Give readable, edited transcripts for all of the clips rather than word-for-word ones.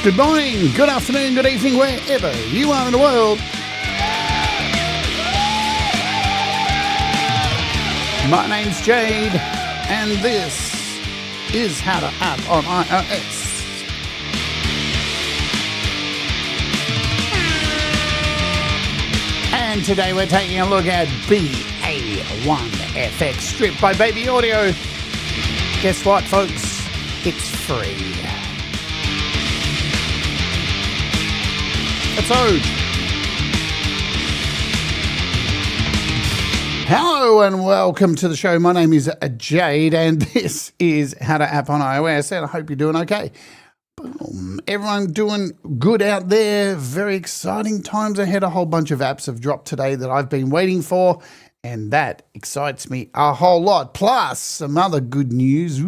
Good morning, good afternoon, good evening, wherever you are in the world. My name's Jade, and this is How to App on iOS. And today we're taking a look at BA-1 FX Strip by Baby Audio. Guess what, folks? It's free. It's Ode. Hello and welcome to the show. My name is Jade and this is How to App on iOS, and I hope you're doing okay. Boom. Everyone doing good out there. Very exciting times ahead. A whole bunch of apps have dropped today that I've been waiting for, and that excites me a whole lot. Plus some other good news.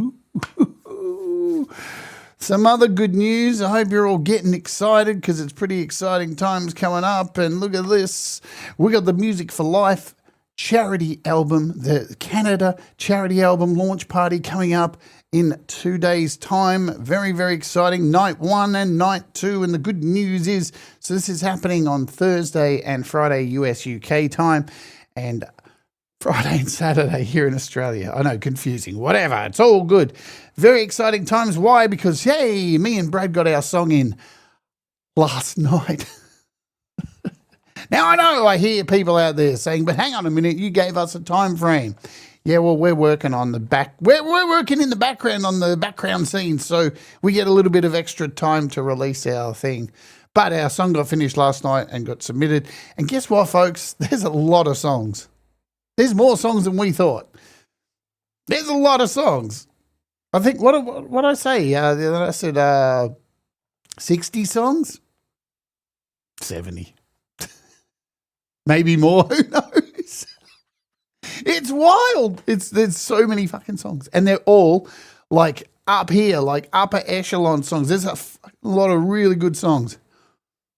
Some other good news. I hope you're all getting excited because it's pretty exciting times coming up. And look at this. We got the Music for Life charity album, the Canada charity album launch party coming up in 2 days' time. Very, very exciting. Night 1 and night 2. And the good news is, so this is happening on Thursday and Friday US UK time, and Friday and Saturday here in Australia. I know, confusing. Whatever. It's all good. Very exciting times. Why? Because, hey, me and Brad got our song in last night. Now, I know I hear people out there saying, but hang on a minute, you gave us a time frame. Yeah, well, we're working on the back. We're working in the background on the background scenes, so we get a little bit of extra time to release our thing. But our song got finished last night and got submitted. And guess what, folks? There's a lot of songs. There's more songs than we thought. There's a lot of songs. I think, what I say? I said 60 songs? 70. Maybe more. Who knows? It's wild. There's so many fucking songs. And they're all like up here, like upper echelon songs. There's a lot of really good songs.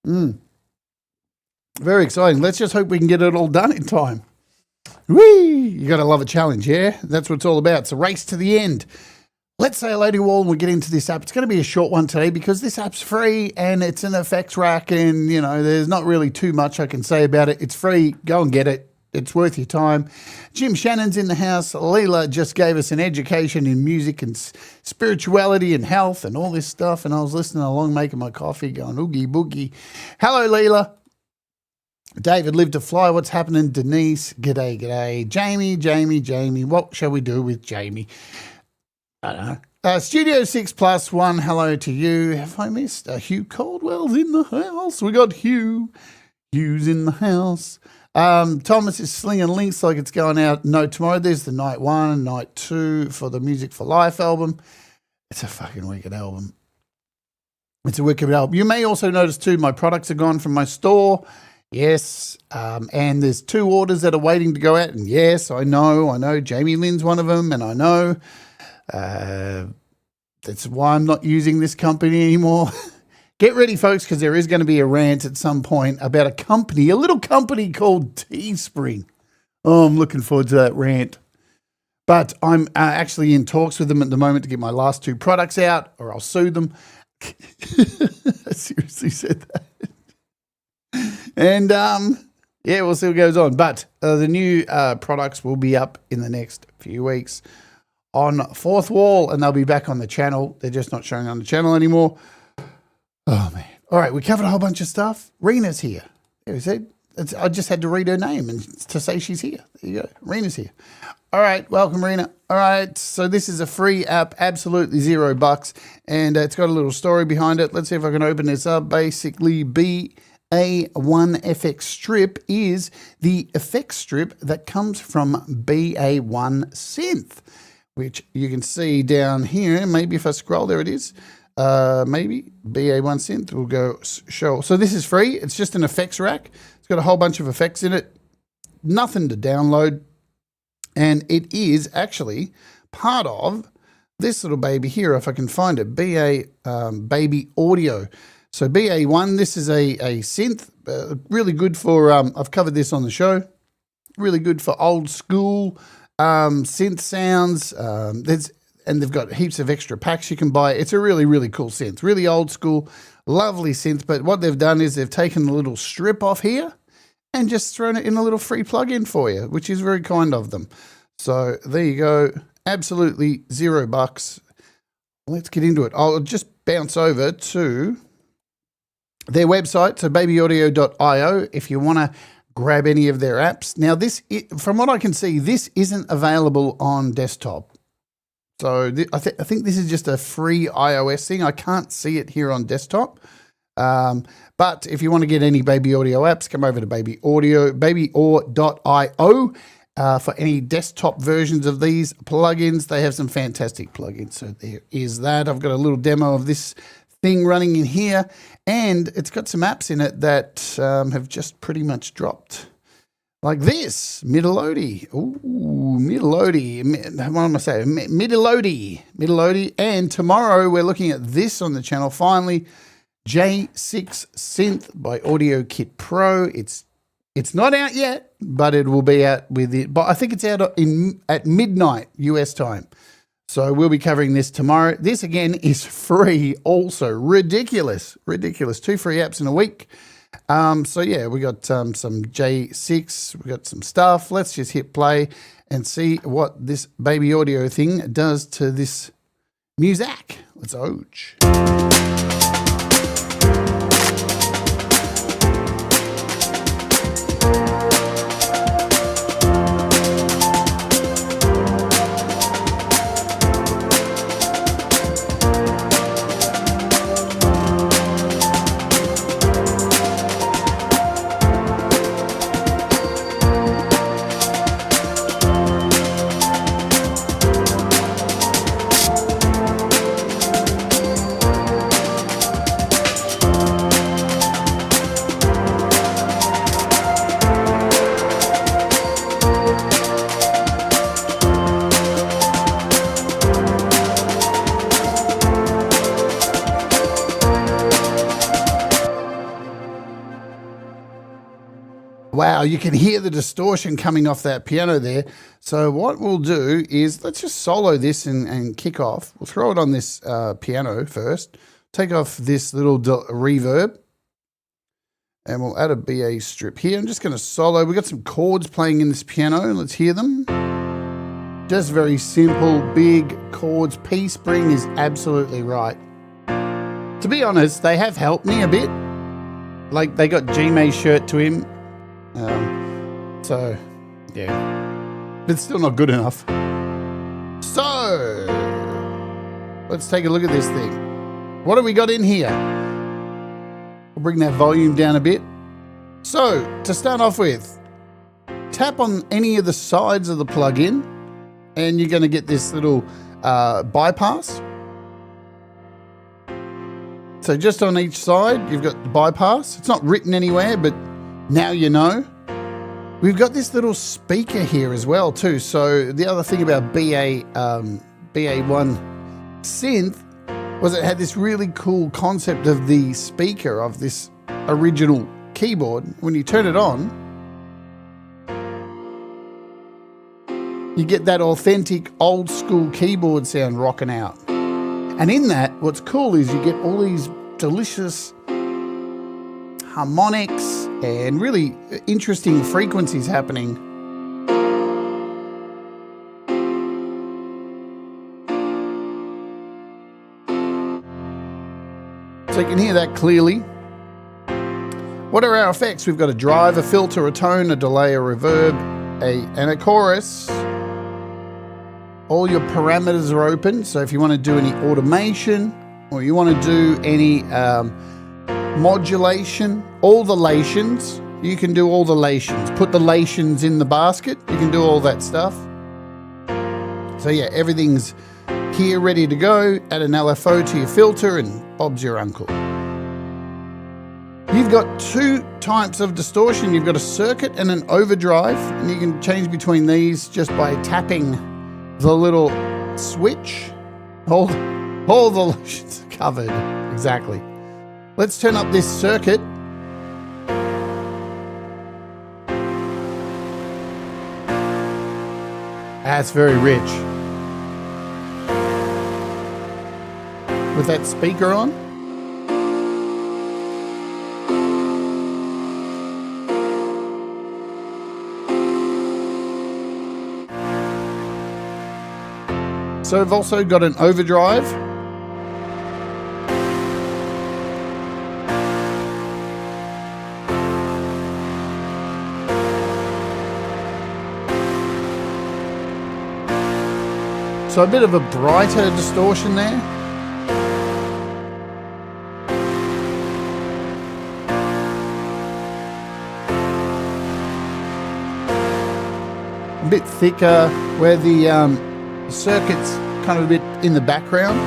Very exciting. Let's just hope we can get it all done in time. Whee! You got to love a challenge, yeah? That's what it's all about. It's a race to the end. Let's say hello to you all and we'll get into this app. It's going to be a short one today because this app's free and it's an effects rack, and, you know, there's not really too much I can say about it. It's free. Go and get it. It's worth your time. Jim Shannon's in the house. Leela just gave us an education in music and spirituality and health and all this stuff, and I was listening along making my coffee going oogie boogie. Hello, Leela. David lived to fly. What's happening? Denise, g'day, g'day. Jamie. What shall we do with Jamie? I don't know. Studio 6 plus 1, hello to you. Have I missed? Hugh Caldwell's in the house. We got Hugh. Hugh's in the house. Thomas is slinging links like it's going out. No, tomorrow there's the night 1 and night 2 for the Music for Life album. It's a fucking wicked album. It's a wicked album. You may also notice too, my products are gone from my store. Yes, and there's 2 orders that are waiting to go out, and yes, I know, Jamie Lynn's one of them, and I know that's why I'm not using this company anymore. Get ready, folks, because there is going to be a rant at some point about a little company called Teespring. Oh, I'm looking forward to that rant. But I'm actually in talks with them at the moment to get my last 2 products out, or I'll sue them. I seriously said that. And, yeah, we'll see what goes on. But the new products will be up in the next few weeks on Fourth Wall, and they'll be back on the channel. They're just not showing on the channel anymore. Oh, man. All right, we covered a whole bunch of stuff. Rena's here. There we said. I just had to read her name and to say she's here. There you go. Rena's here. All right, welcome, Rena. All right, so this is a free app, absolutely $0, and it's got a little story behind it. Let's see if I can open this up. Basically, BA-1 FX Strip is the effects strip that comes from BA-1 Synth, which you can see down here. Maybe if I scroll, there it is. Maybe BA-1 Synth will go show. So this is free. It's just an effects rack. It's got a whole bunch of effects in it. Nothing to download. And it is actually part of this little baby here, if I can find it, Baby Audio. So BA-1, this is a synth, really good for, I've covered this on the show, really good for old school synth sounds. and they've got heaps of extra packs you can buy. It's a really, really cool synth, really old school, lovely synth. But what they've done is they've taken the little strip off here and just thrown it in a little free plugin for you, which is very kind of them. So there you go. Absolutely $0. Let's get into it. I'll just bounce over to their website, so babyaudio.io, if you want to grab any of their apps. Now, from what I can see, this isn't available on desktop. So I think this is just a free iOS thing. I can't see it here on desktop. But if you want to get any Baby Audio apps, come over to babyaudio.io. For any desktop versions of these plugins, they have some fantastic plugins. So there is that. I've got a little demo of this thing running in here, and it's got some apps in it that have just pretty much dropped. Like this, Midilodi. Ooh, Midilodi. What am I saying? Midilodi. And tomorrow we're looking at this on the channel, finally, J6 Synth by AudioKit Pro. It's not out yet, but it will be out with it. But I think it's out at midnight US time. So we'll be covering this tomorrow. This again is free also. Ridiculous. 2 free apps in a week. So yeah, we got some J6, we got some stuff. Let's just hit play and see what this Baby Audio thing does to this music. Let's ouch. Wow, you can hear the distortion coming off that piano there. So what we'll do is let's just solo this and kick off. We'll throw it on this piano first. Take off this little reverb. And we'll add a BA strip here. I'm just going to solo. We've got some chords playing in this piano. Let's hear them. Just very simple, big chords. P Spring is absolutely right. To be honest, they have helped me a bit. Like they got G-May's shirt to him. So, yeah, but it's still not good enough. So, let's take a look at this thing. What have we got in here? We'll bring that volume down a bit. So, to start off with, tap on any of the sides of the plugin, and you're going to get this little bypass. So, just on each side, you've got the bypass. It's not written anywhere, but now you know. We've got this little speaker here as well too. So the other thing about BA-1 synth was it had this really cool concept of the speaker of this original keyboard. When you turn it on, you get that authentic old school keyboard sound rocking out. And in that, what's cool is you get all these delicious harmonics and really interesting frequencies happening. So you can hear that clearly. What are our effects? We've got a drive, a filter, a tone, a delay, a reverb, and a chorus. All your parameters are open. So if you want to do any automation or you want to do any modulation, all the lations, you can do all the lations. Put the lations in the basket, you can do all that stuff. So yeah, everything's here ready to go. Add an LFO to your filter and Bob's your uncle. You've got 2 types of distortion. You've got a circuit and an overdrive, and you can change between these just by tapping the little switch. All the lations are covered, exactly. Let's turn up this circuit. That's very rich. with that speaker on. So I've also got an overdrive. So a bit of a brighter distortion there. A bit thicker where the circuit's kind of a bit in the background.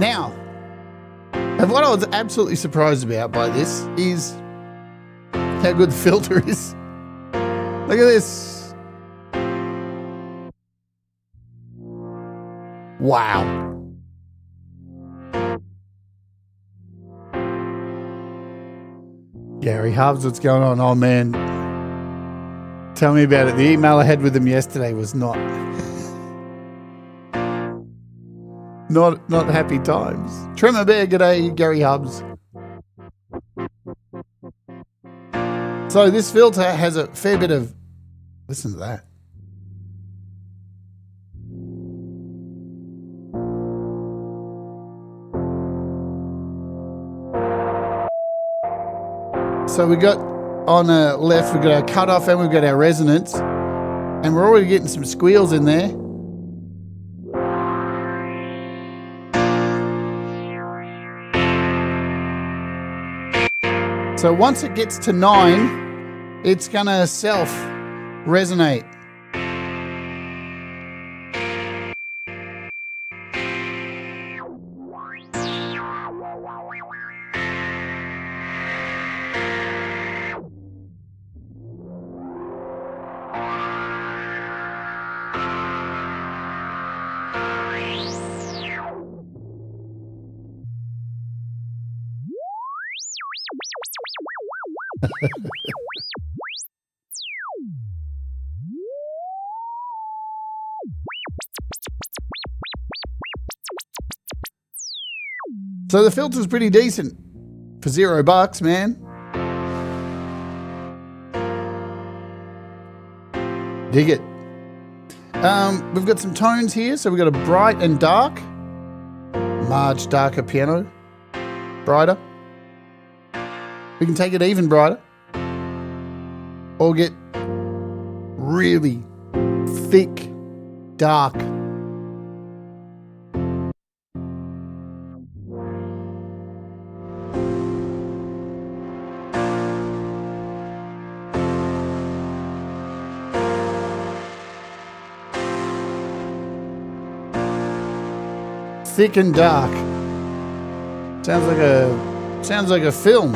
Now, and what I was absolutely surprised about by this is how good the filter is. Look at this. Wow. Gary Hubs, what's going on? Oh man, tell me about it. The email I had with him yesterday was not happy times. Tremor Bear, g'day, Gary Hubs. So this filter has a fair bit of, listen to that. So we got on the left, we've got our cutoff and we've got our resonance, and we're already getting some squeals in there. So once it gets to 9, it's gonna self resonate. So the filter's pretty decent for $0, man. Dig it. We've got some tones here. So we've got a bright and dark. Much darker piano. Brighter. We can take it even brighter. Or get really thick, dark. Thick and dark. Sounds like a film.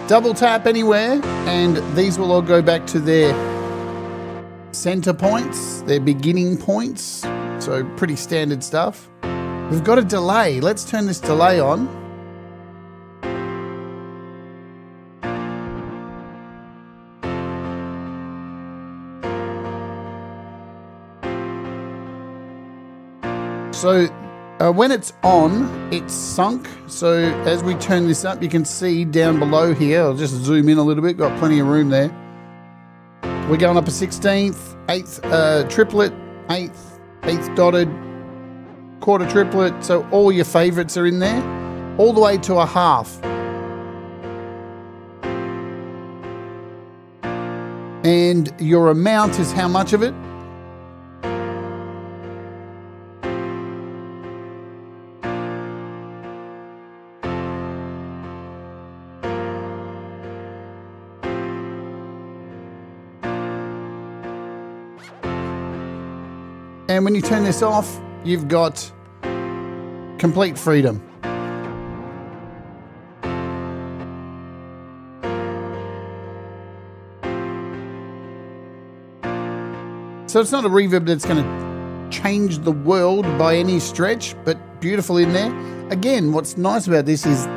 Double tap anywhere, and these will all go back to their center points, their beginning points. So pretty standard stuff. We've got a delay. Let's turn this delay on. So when it's on, it's sunk. So as we turn this up, you can see down below here, I'll just zoom in a little bit, got plenty of room there. We're going up a 16th, 8th triplet, 8th dotted, quarter triplet. So all your favorites are in there, all the way to a half. And your amount is how much of it? And when you turn this off, you've got complete freedom. So it's not a reverb that's going to change the world by any stretch, but beautiful in there. Again, what's nice about this is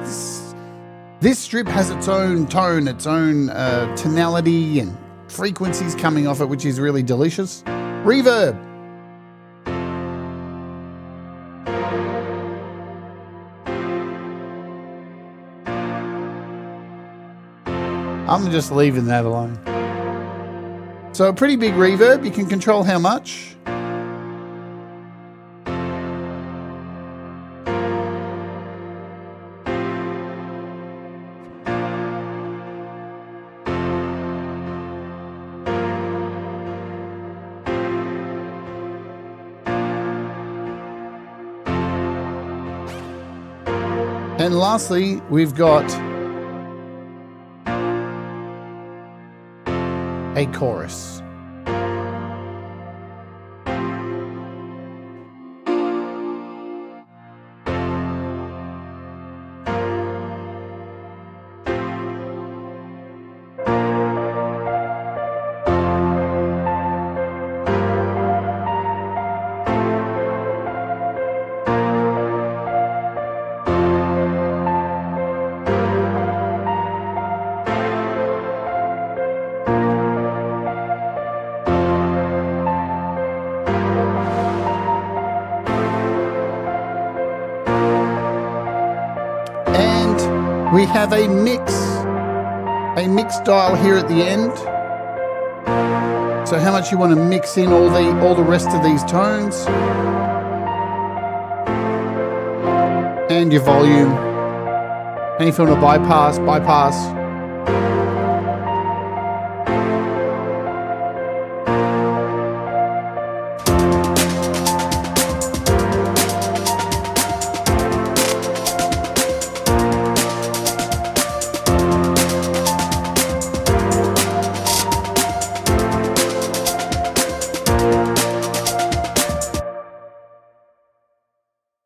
this strip has its own tone, its own tonality and frequencies coming off it, which is really delicious. Reverb. I'm just leaving that alone. So a pretty big reverb. You can control how much. And lastly, we've got a chorus. We have a mix dial here at the end. So how much you want to mix in all the rest of these tones. And your volume. And if you want to bypass.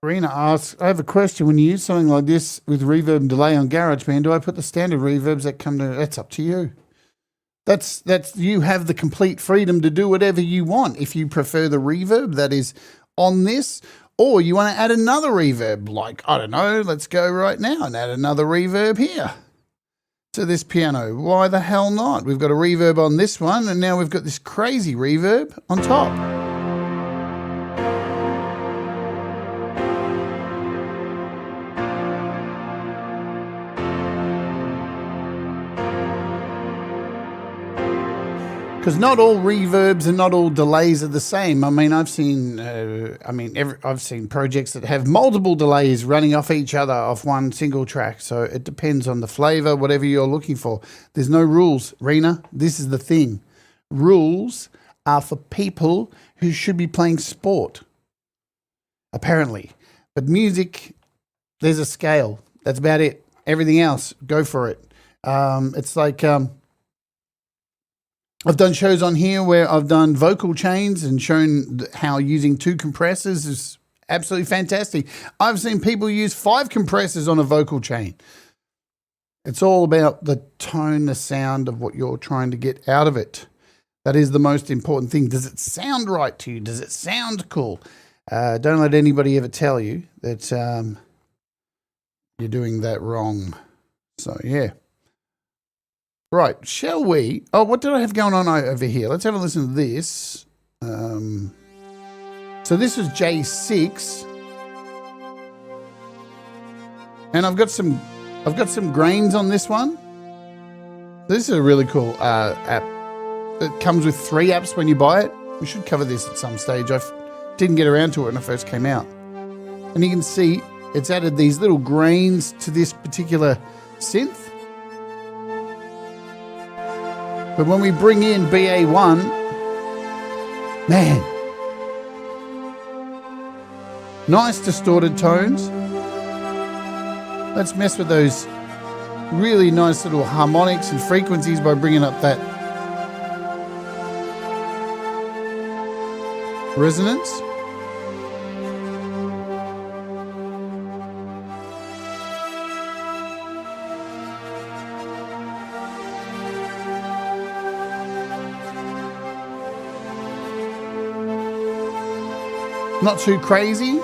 Rena asks, I have a question. When you use something like this with reverb and delay on GarageBand, do I put the standard reverbs that come to? That's up to you. That's you have the complete freedom to do whatever you want. If you prefer the reverb that is on this, or you want to add another reverb, like, I don't know, let's go right now and add another reverb here to this piano. Why the hell not? We've got a reverb on this one, and now we've got this crazy reverb on top. Because not all reverbs and not all delays are the same. I mean, I've seen projects that have multiple delays running off each other off one single track. So it depends on the flavor, whatever you're looking for. There's no rules, Rena. This is the thing. Rules are for people who should be playing sport, apparently. But music, there's a scale. That's about it. Everything else, go for it. It's like... I've done shows on here where I've done vocal chains and shown how using 2 compressors is absolutely fantastic. I've seen people use 5 compressors on a vocal chain. It's all about the tone, the sound of what you're trying to get out of it. That is the most important thing. Does it sound right to you? Does it sound cool? Don't let anybody ever tell you that you're doing that wrong. So, yeah. Right, shall we? Oh, what did I have going on over here? Let's have a listen to this. So this is J6, and I've got some grains on this one. This is a really cool app. It comes with 3 apps when you buy it. We should cover this at some stage. I didn't get around to it when it first came out, and you can see it's added these little grains to this particular synth. But when we bring in BA-1, man, nice distorted tones. Let's mess with those really nice little harmonics and frequencies by bringing up that resonance. Not too crazy.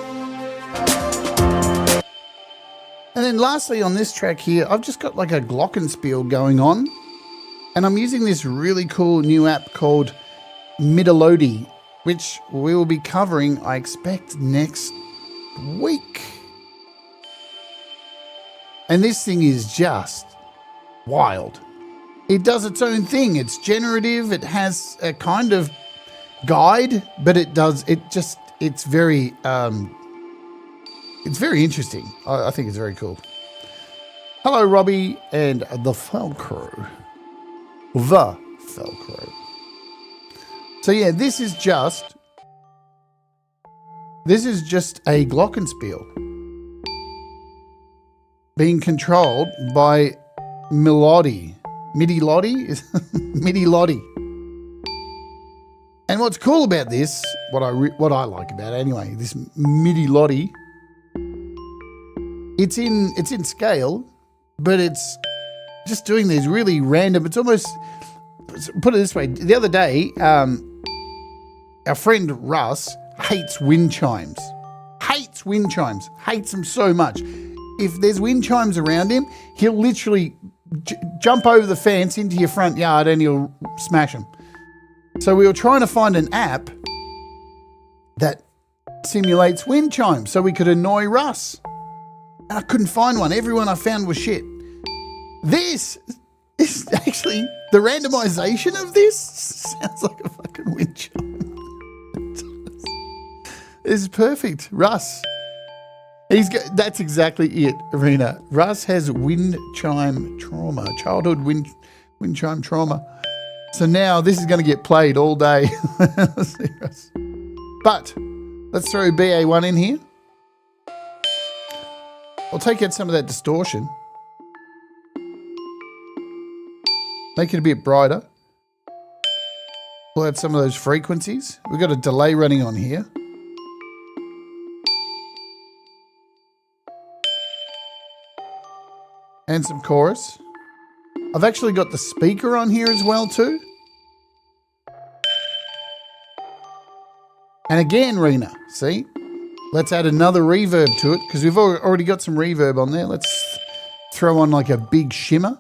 And then lastly on this track here, I've just got like a glockenspiel going on. And I'm using this really cool new app called Midalody, which we will be covering, I expect, next week. And this thing is just wild. it does its own thing. It's generative. It has a kind of guide, but it's very interesting. I think it's very cool. Hello, Robbie and the Felcro. The Felcro. So yeah, this is just a glockenspiel being controlled by MIDI Lottie. And what's cool about this, what I like about it anyway, this MIDI Lottie, it's in scale, but it's just doing these really random. It's almost, put it this way. The other day, our friend Russ hates wind chimes. Hates them so much. If there's wind chimes around him, he'll literally jump over the fence into your front yard and he'll smash them. So we were trying to find an app that simulates wind chimes so we could annoy Russ. And I couldn't find one. Everyone I found was shit. This is actually, the randomization of this sounds like a fucking wind chime. This is perfect. Russ. That's exactly it, Arena. Russ has wind chime trauma, childhood wind chime trauma. So now this is going to get played all day. But let's throw BA-1 in here. I'll take out some of that distortion. Make it a bit brighter. Pull out some of those frequencies. We've got a delay running on here. And some chorus. I've actually got the speaker on here as well too. And again, Rena, see? Let's add another reverb to it because we've already got some reverb on there. Let's throw on like a big shimmer.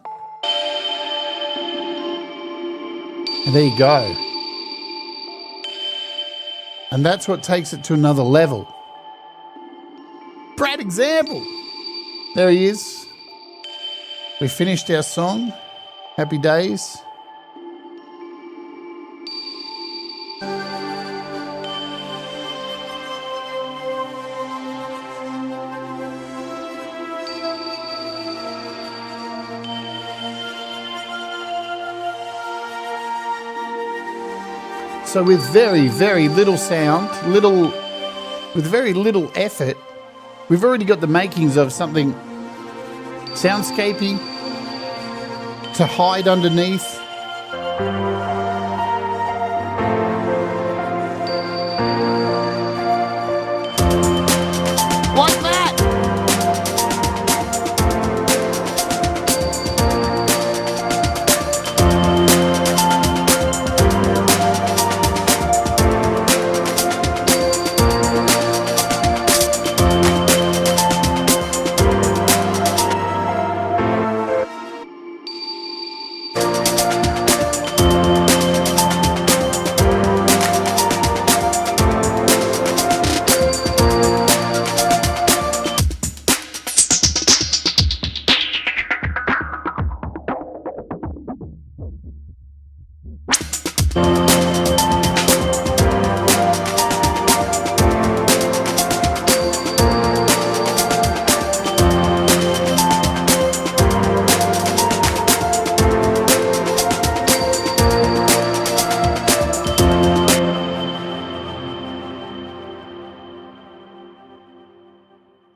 And there you go. And that's what takes it to another level. Brad example. There he is. We finished our song. Happy days. So with very, very little sound, with very little effort, we've already got the makings of something soundscapey to hide underneath. Like that.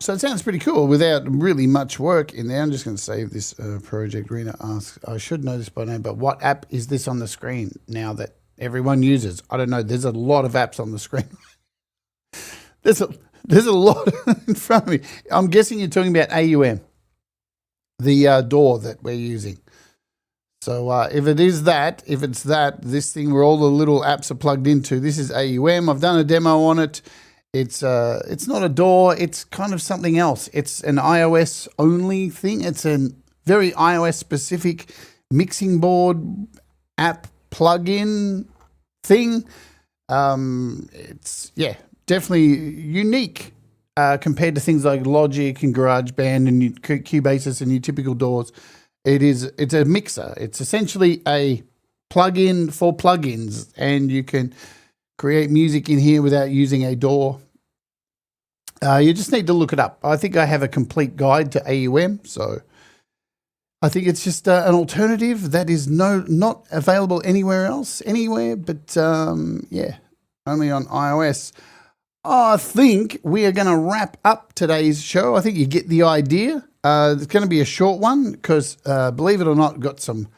So it sounds pretty cool without really much work in there. I'm just going to save this project. Rena asks, I should know this by name, but what app is this on the screen now that everyone uses? I don't know. There's a lot of apps on the screen. There's a lot in front of me. I'm guessing you're talking about AUM, the DAW that we're using. So if it's that, this thing where all the little apps are plugged into, this is AUM. I've done a demo on it. It's not a DAW. It's kind of something else. It's an iOS only thing. It's a very iOS specific mixing board app plugin thing. It's definitely unique compared to things like Logic and GarageBand and Cubasis and your typical DAWs. It's a mixer. It's essentially a plugin for plugins, and you can create music in here without using a DAW. You just need to look it up. I think I have a complete guide to AUM, so I think it's just an alternative that is not available anywhere else, but yeah, only on iOS. I think we are going to wrap up today's show. I think you get the idea. It's going to be a short one because, believe it or not, we've got some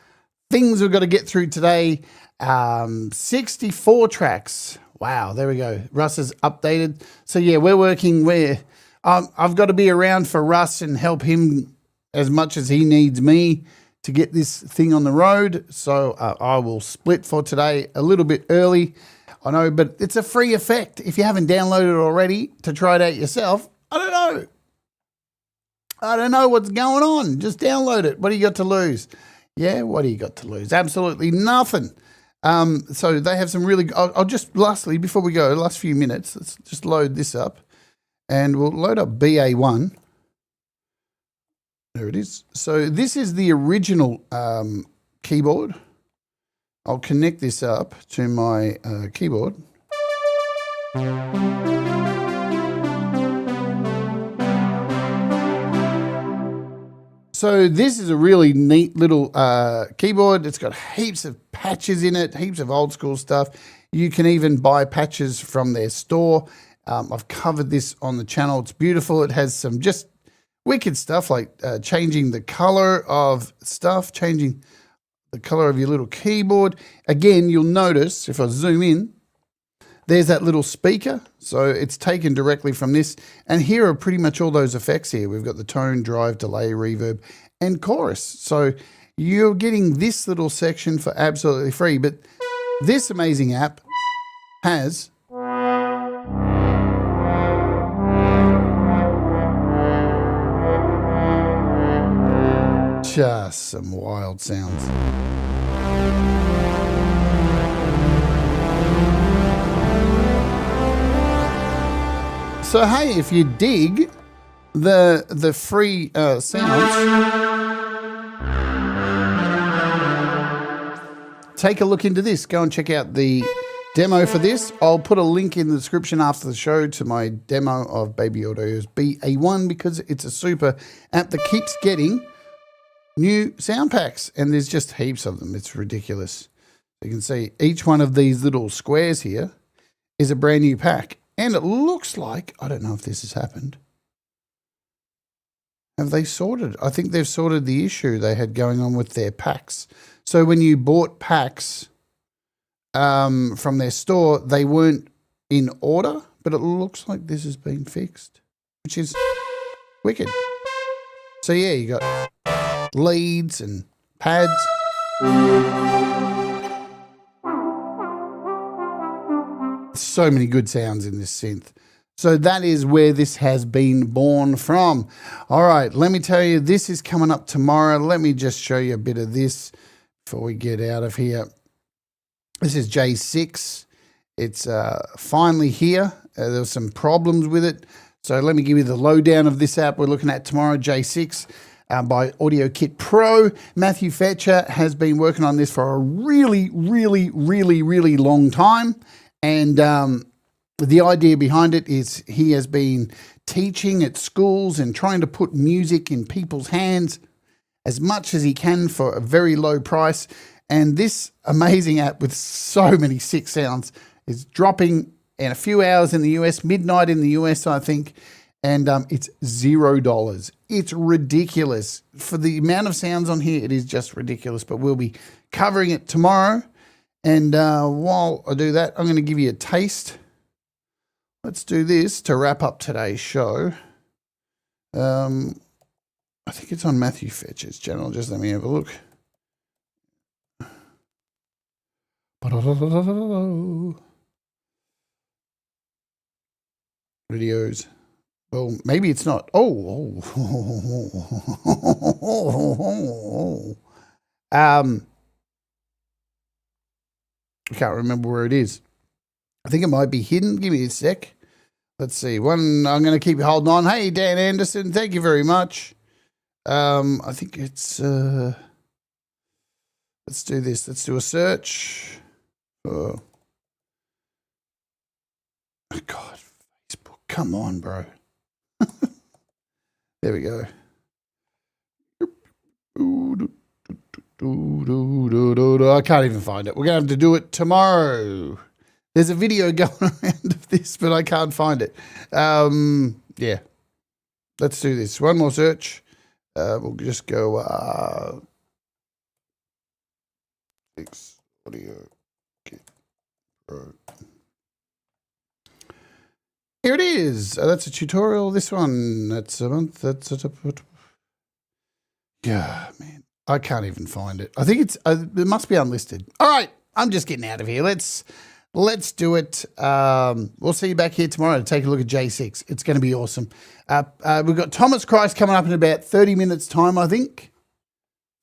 things we've got to get through today. 64 tracks. Wow, there we go. Russ has updated. So, yeah, we're working where I've got to be around for Russ and help him as much as he needs me to get this thing on the road. So I will split for today a little bit early. I know, but it's a free effect. If you haven't downloaded it already to try it out yourself, I don't know what's going on. Just download it. What do you got to lose? Yeah, what do you got to lose? Absolutely nothing. So they have some really, I'll just lastly, before we go, last few minutes, let's just load this up and we'll load up BA-1. There it is. So this is the original keyboard. I'll connect this up to my keyboard. So this is a really neat little keyboard. It's got heaps of patches in it, heaps of old school stuff. You can even buy patches from their store. I've covered this on the channel. It's beautiful. It has some just wicked stuff like changing the color of stuff, changing the color of your little keyboard. Again, you'll notice if I zoom in, there's that little speaker. So it's taken directly from this. And here are pretty much all those effects here. We've got the tone, drive, delay, reverb, and chorus. So you're getting this little section for absolutely free. But this amazing app has just some wild sounds. So hey, if you dig the free sounds, take a look into this. Go and check out the demo for this. I'll put a link in the description after the show to my demo of Baby Audio's BA-1 because it's a super app that keeps getting new sound packs, and there's just heaps of them. It's ridiculous. You can see each one of these little squares here is a brand new pack, and it looks like, I don't know if this has happened. Have they sorted? I think they've sorted the issue they had going on with their packs. So when you bought packs from their store, they weren't in order, but it looks like this has been fixed, which is wicked. So yeah, you got leads and pads. So many good sounds in this synth. So that is where this has been born from. All right, let me tell you, this is coming up tomorrow. Let me just show you a bit of this before we get out of here. This is J6. It's finally here. There were some problems with it. So let me give you the lowdown of this app we're looking at tomorrow, J6. By AudioKit Pro. Matthew Fetcher has been working on this for a really long time. And the idea behind it is he has been teaching at schools and trying to put music in people's hands as much as he can for a very low price. And this amazing app with so many sick sounds is dropping in a few hours in the US, midnight in the US, I think. And it's $0. It's ridiculous. For the amount of sounds on here, it is just ridiculous. But we'll be covering it tomorrow. And while I do that, I'm going to give you a taste. Let's do this to wrap up today's show. I think it's on Matthew Fetcher's channel. Just let me have a look. Videos. Well, maybe it's not. I can't remember where it is. I think it might be hidden. Give me a sec. Let's see. One, I'm going to keep holding on. Hey, Dan Anderson, thank you very much. I think it's, let's do this. Let's do a search. Oh, God, Facebook, come on, bro. There we go. I can't even find it. We're going to have to do it tomorrow. There's a video going around of this, but I can't find it. Yeah. Let's do this. One more search. We'll just go AudioKit Pro. Here it is. That's a tutorial. This one. That's a month. That's a... Yeah, man. I can't even find it. I think it's it must be unlisted. All right, I'm just getting out of here. Let's do it. We'll see you back here tomorrow to take a look at J6. It's going to be awesome. We've got Thomas Christ coming up in about 30 minutes time, I think.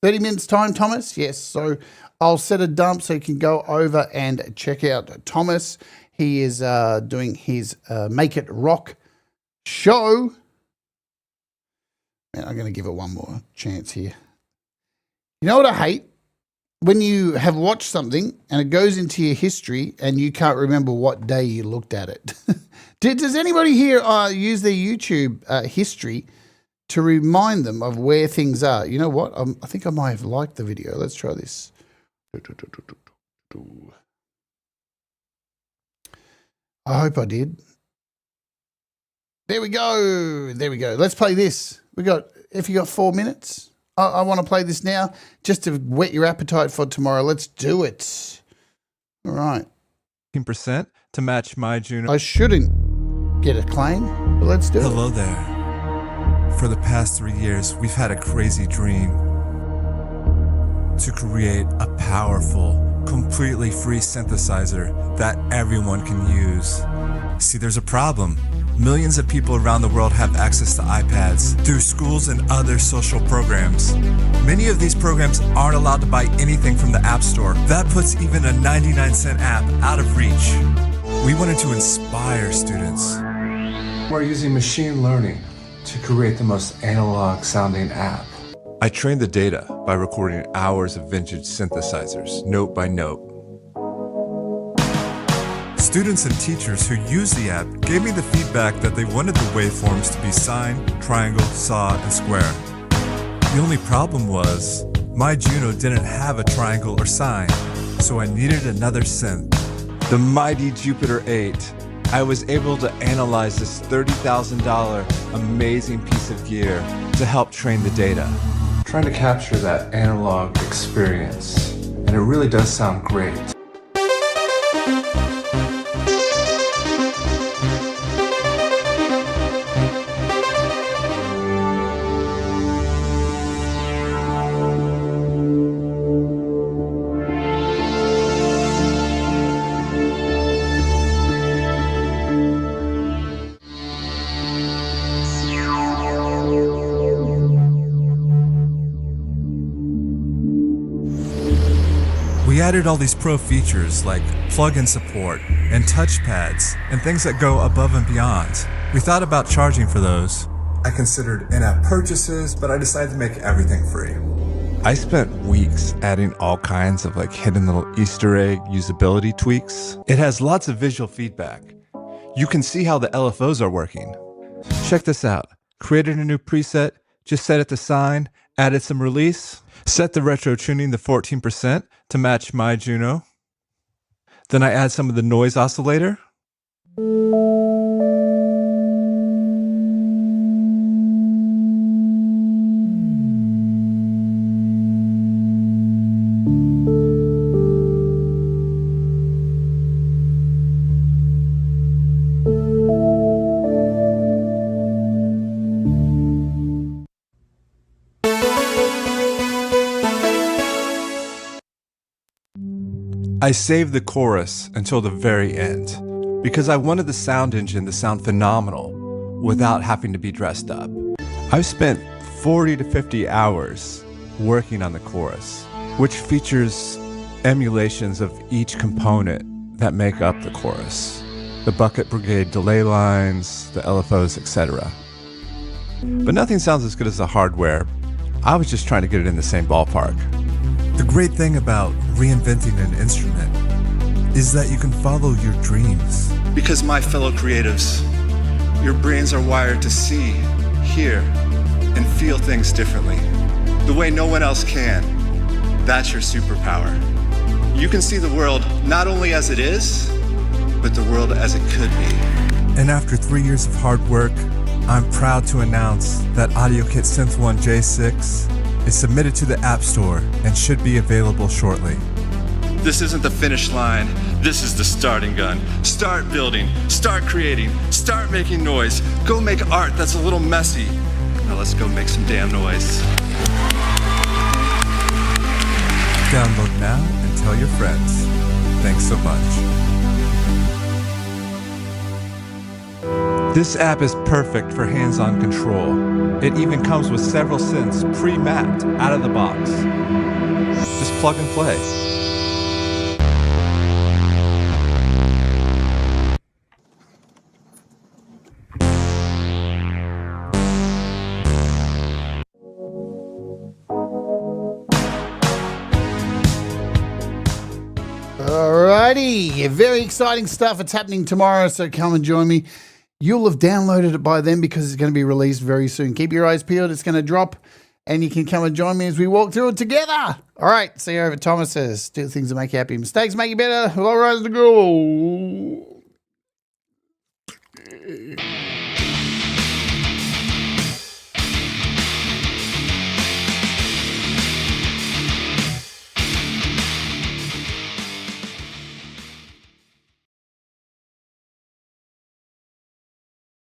30 minutes time, Thomas? Yes. So I'll set a dump so you can go over and check out Thomas. He is doing his Make It Rock show. Man, I'm going to give it one more chance here. You know what I hate? When you have watched something and it goes into your history and you can't remember what day you looked at it. Does anybody here use their YouTube history to remind them of where things are? You know what? I think I might have liked the video. Let's try this. I hope I did. There we go. There we go. Let's play this. If you got 4 minutes. I want to play this now just to whet your appetite for tomorrow. Let's do it. All right. 15% to match my Juno. I shouldn't get a claim, but let's do it. Hello there. For the past 3 years, we've had a crazy dream to create a powerful, completely free synthesizer that everyone can use. See, there's a problem. Millions of people around the world have access to iPads through schools and other social programs. Many of these programs aren't allowed to buy anything from the App Store. That puts even a 99-cent app out of reach. We wanted to inspire students. We're using machine learning to create the most analog-sounding app. I trained the data by recording hours of vintage synthesizers, note by note. Students and teachers who use the app gave me the feedback that they wanted the waveforms to be sine, triangle, saw, and square. The only problem was, my Juno didn't have a triangle or sine, so I needed another synth. The mighty Jupiter 8. I was able to analyze this $30,000 amazing piece of gear to help train the data. Trying to capture that analog experience, and it really does sound great. We added all these pro features like plug-in support and touchpads and things that go above and beyond. We thought about charging for those. I considered in-app purchases, but I decided to make everything free. I spent weeks adding all kinds of hidden little Easter egg usability tweaks. It has lots of visual feedback. You can see how the LFOs are working. Check this out. Created a new preset, just set it to sine, added some release, set the retro tuning to 14% to match my Juno. Then I add some of the noise oscillator. I saved the chorus until the very end because I wanted the sound engine to sound phenomenal without having to be dressed up. I've spent 40 to 50 hours working on the chorus, which features emulations of each component that make up the chorus. The Bucket Brigade delay lines, the LFOs, etc. But nothing sounds as good as the hardware, I was just trying to get it in the same ballpark. The great thing about reinventing an instrument is that you can follow your dreams. Because my fellow creatives, your brains are wired to see, hear, and feel things differently, the way no one else can. That's your superpower. You can see the world not only as it is, but the world as it could be. And after 3 years of hard work, I'm proud to announce that AudioKit Synth 1 J6 is submitted to the App Store and should be available shortly. This isn't the finish line, this is the starting gun. Start building, start creating, start making noise. Go make art that's a little messy. Now let's go make some damn noise. Download now and tell your friends. Thanks so much. This app is perfect for hands-on control. It even comes with several synths pre-mapped out of the box. Just plug and play. Alrighty, very exciting stuff. It's happening tomorrow, so come and join me. You'll have downloaded it by then because it's going to be released very soon. Keep your eyes peeled. It's going to drop, and you can come and join me as we walk through it together. All right, see you over. Thomas says, do things that make you happy. Mistakes make you better. All right, to go.